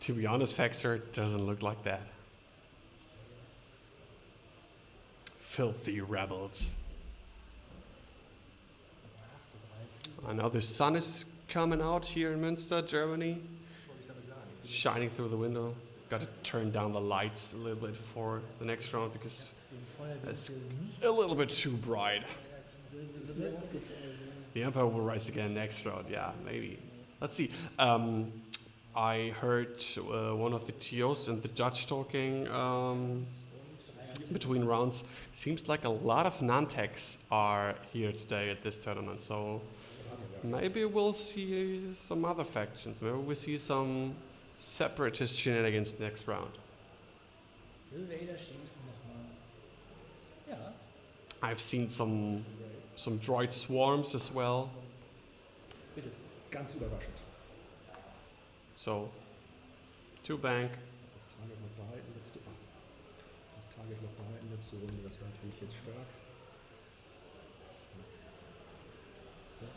to be honest, Faxter, it doesn't look like that. Filthy rebels. I know the sun is coming out here in Münster, Germany, Was wollte ich damit sagen? shining through the window. Got to turn down the lights a little bit for the next round because it's a little bit too bright. The Empire will rise again next round. Yeah, maybe. Let's see. I heard one of the TOs and the judge talking between rounds. Seems like a lot of Nantex are here today at this tournament. So maybe we'll see some other factions. Maybe we'll see some separatist shenanigans next round. Will Vader schießen nochmal? Ja. I've seen some droid swarms as well. Bitte. Ganz überraschend. So 2 bank. Das Target noch behalten, letzte. Das Target noch behalten, letzte Runde, das war natürlich jetzt stark. Zack.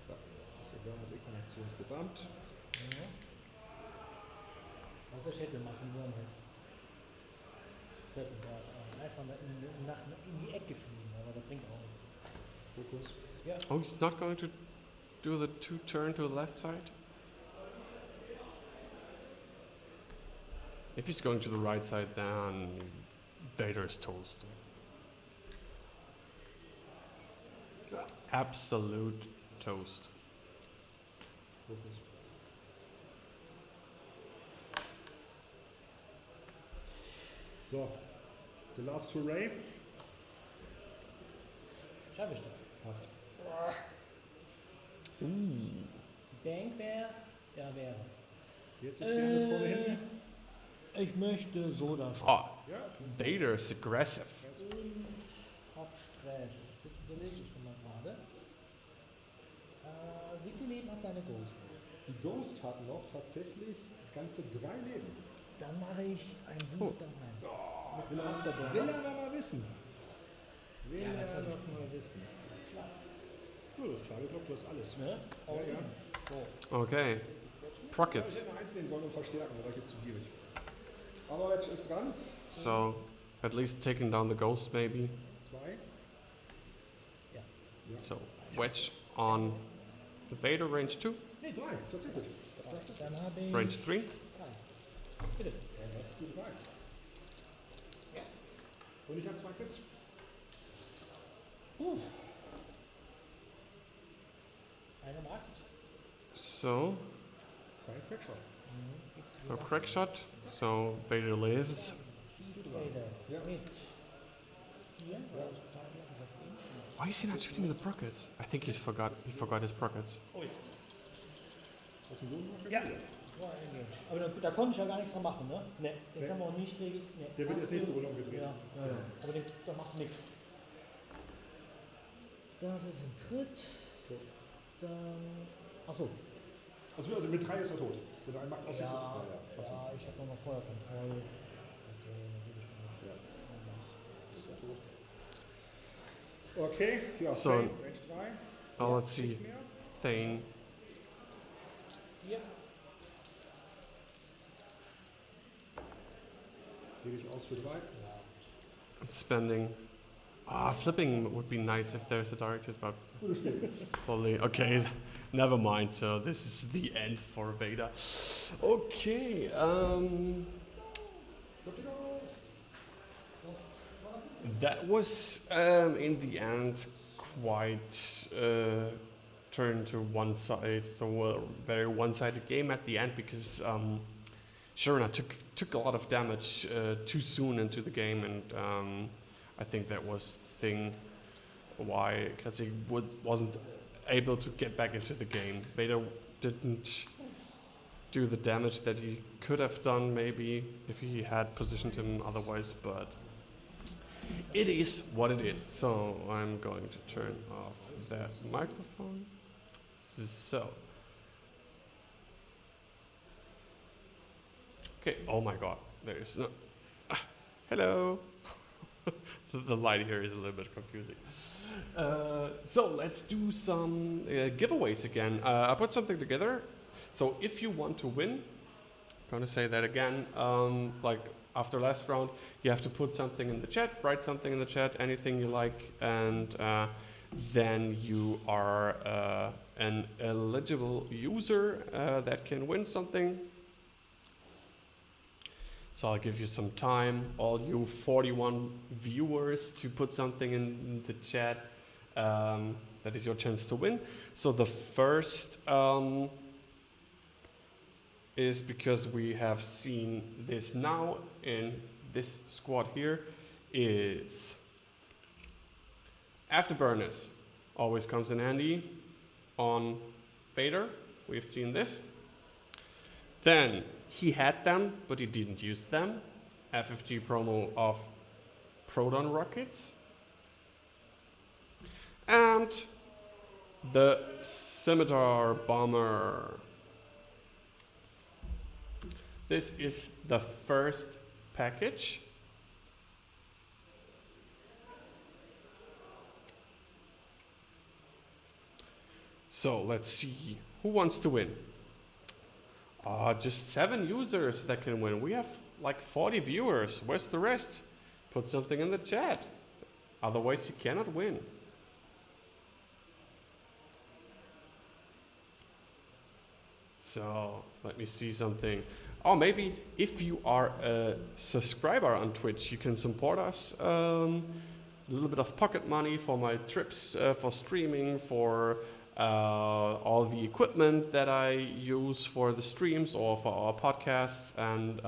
Ja, ist egal, Rekonaktion ist gebammt. Ja. Was ich hätte machen sollen jetzt. Einfach in die Ecke fliegen, aber das bringt auch nichts. Fokus. Ja. Oh, he's not going to do the 2 turn to the left side? If he's going to the right side, then Vader is toast. Absolute toast. Fokus. So, the last hooray. Schaffe ich das? Passt. Die Bank wäre? Ja, wäre. Jetzt ist gerne vorne hinten. Ich möchte Soda Oh, Ja, Vader is aggressive. und hab Stress. Jetzt überlege ich nochmal gerade. Wie viel Leben hat deine Ghost? die Ghost hat noch tatsächlich ganze 3 Leben. Dann mache ich einen Booster rein. Oh, Mit einem Afterburner. will er noch mal wissen. Will Ja, das er hab ich noch mal wissen. Klar. Ja, das ist schade, ich glaube, du hast alles. Ne? Ja, ja. So. Okay. Ich Prockets. hätte noch eins nehmen sollen und verstärken, aber geht zu gierig. Aber jetzt ist dran. So, at least taking down the ghost, maybe. 2. Ja. Ja. So, wedge on the Vader, range 2, Nee, 3, tatsächlich. Dann habe ich. range 3. Drei. Bitte. Dann hast du 3. Ja. Und ich habe 2 Crits. Eine Macht. So, Kein Crackshot. no crack shot. So, Vader lives. Vader. Ja. Mit 4. Why is he not shooting the prockets? I think he forgot his prockets. Ui. Auf dem Boden noch Ja. Gefühle. Aber da konnte ich ja gar nichts mehr machen, ne? Ne, den Nee. kann man auch nicht regeln. Nee. Der wird jetzt nächste Runde umgedreht. Ja, ja, ja. Aber da machst du nichts. Das ist ein Crit. Tot. Dann. Achso. Also mit 3 ist er tot. Wenn er einen macht, aussieht, Ja, ja. ja, ich habe noch Feuerkontrolle. Okay, dann gebe ich noch. Ja. Mach. Ist er tot. Okay, ja, So. Range 3. Oh, let's see. Thane. 4. Gebe ich aus für 3. Spending. Flipping would be nice if there's a directive, but Gutes Spiel. probably okay. Never mind. So this is the end for Vader. Okay. That was in the end quite turned to one side. So a very one-sided game at the end because Sharona took a lot of damage too soon into the game, and I think that was the thing why Kratzi wasn't able to get back into the game. Vader didn't do the damage that he could have done maybe if he had positioned him otherwise, but it is what it is. So I'm going to turn off that microphone. So. Okay, oh my god, there is no... hello! The light here is a little bit confusing. So let's do some giveaways again. I put something together. So if you want to win, I'm gonna say that again, like after last round, you have to put something in the chat, write something in the chat, anything you like, and then you are an eligible user that can win something. So I'll give you some time, all you 41 viewers, to put something in the chat. That is your chance to win. So the first is because we have seen this now in this squad here is Afterburners. Always comes in handy on Vader. We've seen this. Then he had them, but he didn't use them. FFG promo of Proton rockets. And the Scimitar Bomber. This is the first package. So let's see who wants to win. Just 7 users that can win. We have like 40 viewers. Where's the rest? Put something in the chat. Otherwise you cannot win. So let me see something. Oh, maybe if you are a subscriber on Twitch, you can support us. A little bit of pocket money for my trips, for streaming, for all the equipment that I use for the streams or for our podcasts. And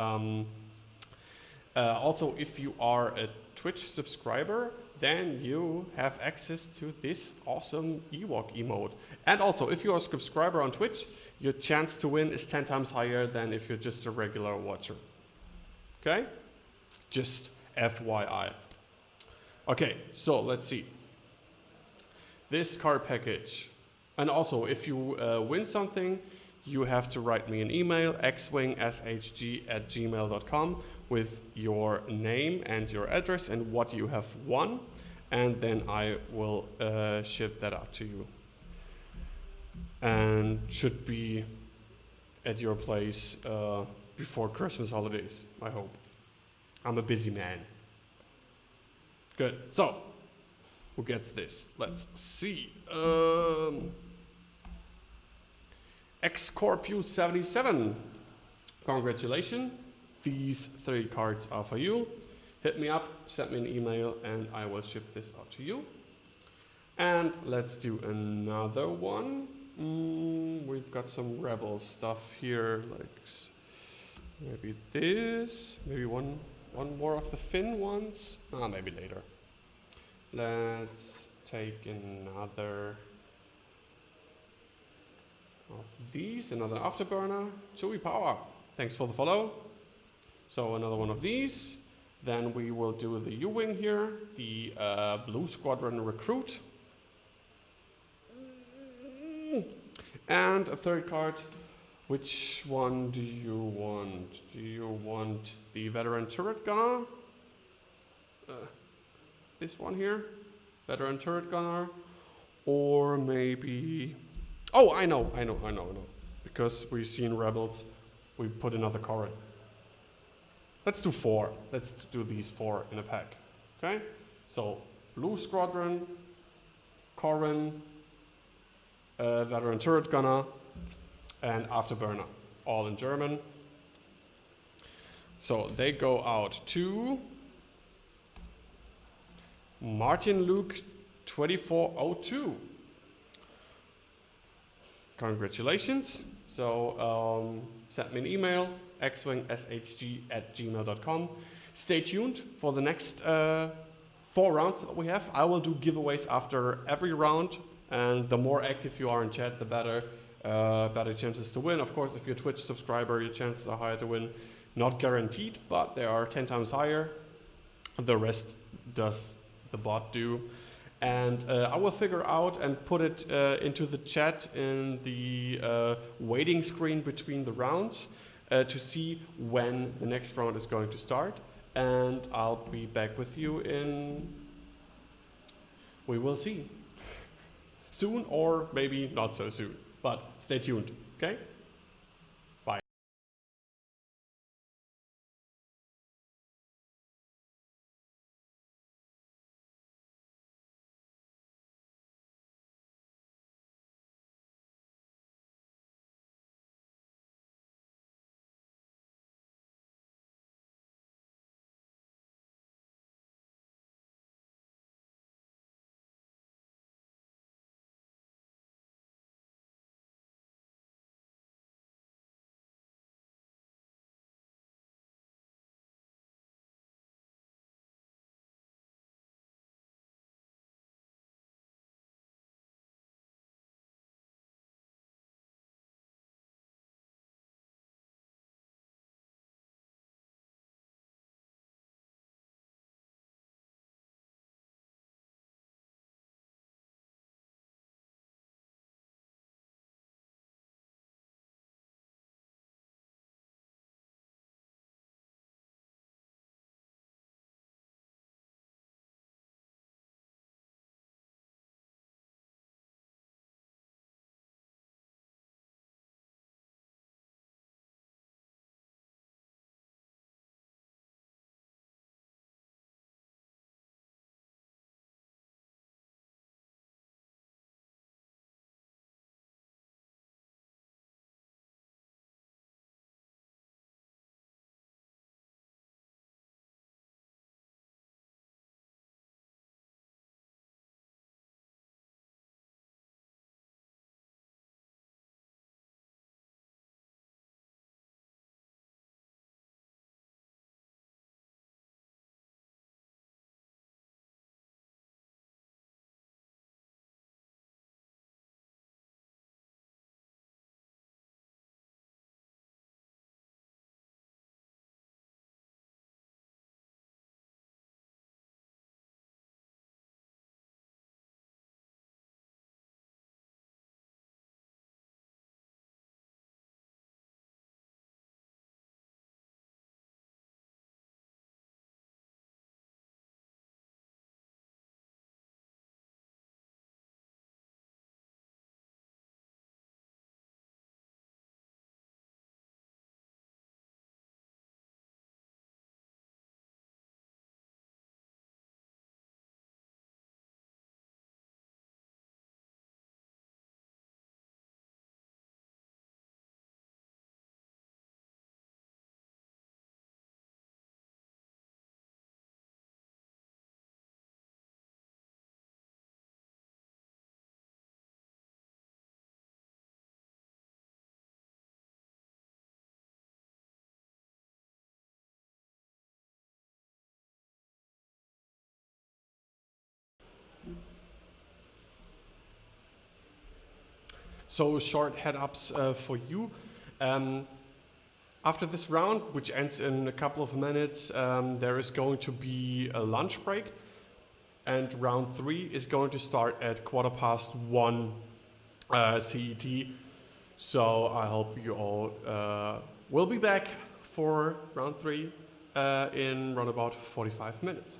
also, if you are a Twitch subscriber, then you have access to this awesome Ewok emote. And also, if you're a subscriber on Twitch, your chance to win is 10 times higher than if you're just a regular watcher. Okay? Just FYI. Okay, so let's see. This card package. And also, if you win something, you have to write me an email, xwingshg@gmail.com, with your name and your address and what you have won. And then I will ship that out to you. And should be at your place before Christmas holidays, I hope. I'm a busy man. Good. So, who gets this? Let's see. Xcorpus77. Congratulations. These 3 cards are for you. Hit me up, send me an email, and I will ship this out to you. And let's do another one. We've got some rebel stuff here, like maybe this, maybe one more of the Finn ones. Maybe later. Let's take another of these, another afterburner. Chewy Power, thanks for the follow. So another one of these. Then we will do the U-Wing here, the Blue Squadron Recruit. And a 3rd card. Which one do you want? Do you want the Veteran Turret Gunner? This one here? Veteran Turret Gunner? Or maybe... Oh, I know. Because we've seen Rebels, we put another card. Let's do 4. Let's do these 4 in a pack. Okay? So, Blue Squadron, Corrin, Veteran Turret Gunner, and Afterburner. All in German. So, they go out to Martin Luke 2402. Congratulations. So, send me an email, xwingshg@gmail.com. Stay tuned for the next 4 rounds that we have. I will do giveaways after every round, and the more active you are in chat, the better chances to win. Of course, if you're a Twitch subscriber, your chances are higher to win. Not guaranteed, but they are 10 times higher. The rest does the bot do. And I will figure out and put it into the chat in the waiting screen between the rounds to see when the next round is going to start. And I'll be back with you we will see. Soon or maybe not so soon. But stay tuned, okay? So short head-ups for you. After this round, which ends in a couple of minutes, there is going to be a lunch break, and round 3 is going to start at 1:15 CET. So I hope you all will be back for round 3 in around about 45 minutes.